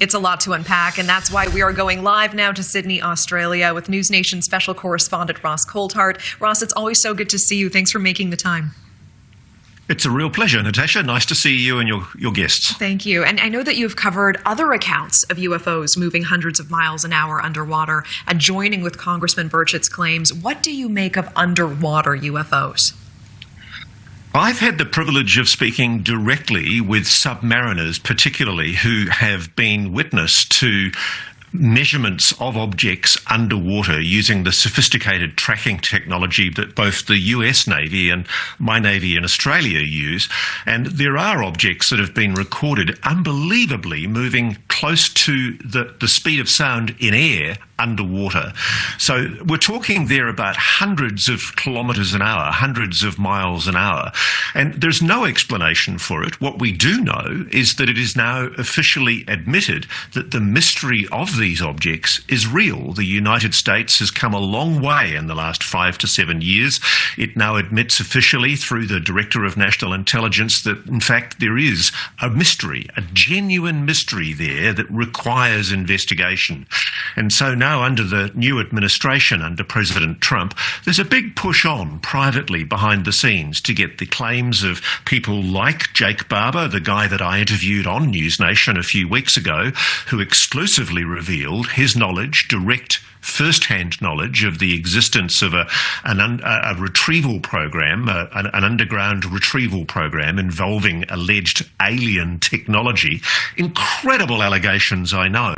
It's a lot to unpack, and that's why we are going live now to Sydney, Australia, with News Nation special correspondent Ross Coulthart. Ross, it's always so good to see you. Thanks for making the time. It's a real pleasure, Natasha. Nice to see you and your guests. Thank you. And I know that you've covered other accounts of UFOs moving hundreds of miles an hour underwater, joining with Congressman Burchett's claims. What do you make of underwater UFOs? I've had the privilege of speaking directly with submariners, particularly, who have been witness to measurements of objects underwater using the sophisticated tracking technology that both the US Navy and my Navy in Australia use. And there are objects that have been recorded unbelievably moving close to the speed of sound in air underwater. So we're talking there about hundreds of kilometres an hour, hundreds of miles an hour. And there's no explanation for it. What we do know is that it is now officially admitted that the mystery of these objects is real. The United States has come a long way in the last 5 to 7 years. It now admits officially through the Director of National Intelligence that, in fact, there is a mystery, a genuine mystery there that requires investigation. And so now under the new administration, under President Trump, there's a big push on privately behind the scenes to get the claims of people like Jake Barber, the guy that I interviewed on News Nation a few weeks ago, who exclusively revealed his knowledge, direct first-hand knowledge of the existence of a retrieval program, an underground retrieval program involving alleged alien technology. Incredible allegations, I know.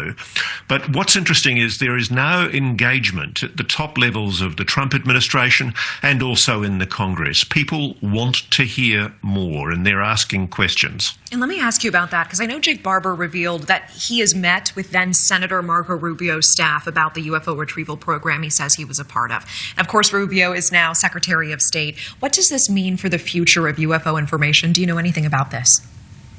But what's interesting is there is now engagement at the top levels of the Trump administration and also in the Congress. People want to hear more, and they're asking questions. And let me ask you about that, because I know Jake Barber revealed that he has met with then Senator Marco Rubio's staff about the UFO retrieval program he says he was a part of. And of course, Rubio is now Secretary of State. What does this mean for the future of UFO information? Do you know anything about this?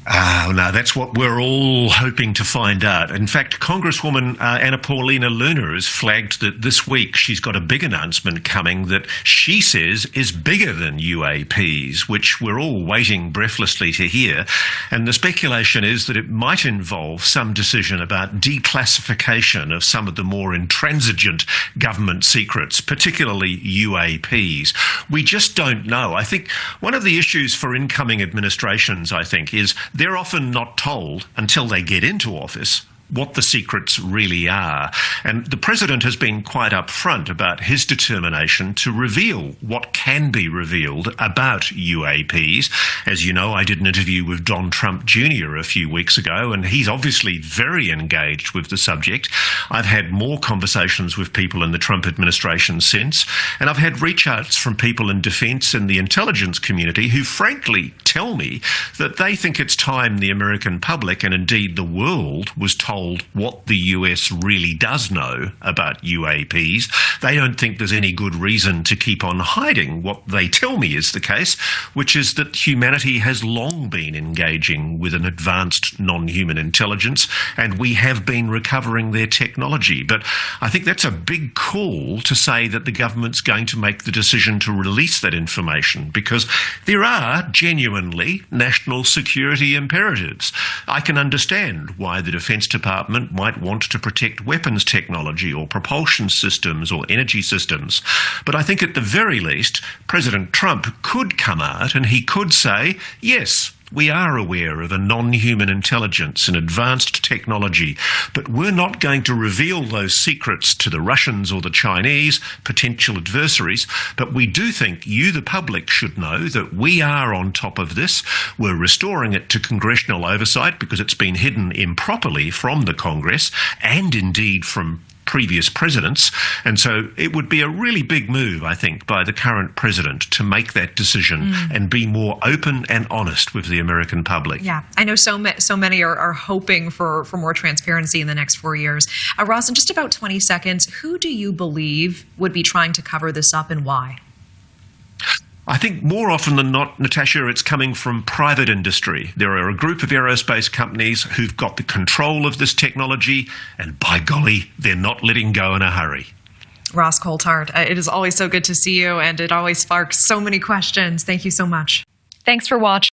No, that's what we're all hoping to find out. In fact, Congresswoman Anna Paulina Luna has flagged that this week she's got a big announcement coming that she says is bigger than UAPs, which we're all waiting breathlessly to hear. And the speculation is that it might involve some decision about declassification of some of the more intransigent government secrets, particularly UAPs. We just don't know. I think one of the issues for incoming administrations, is they're often not told until they get into office what the secrets really are. And the president has been quite upfront about his determination to reveal what can be revealed about UAPs. As you know, I did an interview with Don Trump Jr. a few weeks ago, and he's obviously very engaged with the subject. I've had more conversations with people in the Trump administration since, and I've had reach outs from people in defense and the intelligence community who frankly tell me that they think it's time the American public, and indeed the world, was told what the US really does know about UAPs. They don't think there's any good reason to keep on hiding what they tell me is the case, which is that humanity has long been engaging with an advanced non-human intelligence, and we have been recovering their technology. But I think that's a big call to say that the government's going to make the decision to release that information, because there are genuinely national security imperatives. I can understand why the Defence Department might want to protect weapons technology or propulsion systems or energy systems. But I think at the very least, President Trump could come out and he could say, yes, we are aware of a non-human intelligence and advanced technology, but we're not going to reveal those secrets to the Russians or the Chinese, potential adversaries. But we do think you, the public, should know that we are on top of this. We're restoring it to congressional oversight because it's been hidden improperly from the Congress and indeed from previous presidents. And so it would be a really big move, I think, by the current president to make that decision and be more open and honest with the American public. Yeah, I know so many are hoping for more transparency in the next 4 years. Ross, in just about 20 seconds, who do you believe would be trying to cover this up and why? I think more often than not, Natasha, it's coming from private industry. There are a group of aerospace companies who've got the control of this technology, and by golly, they're not letting go in a hurry. Ross Coulthart, it is always so good to see you, and it always sparks so many questions. Thank you so much. Thanks for watching.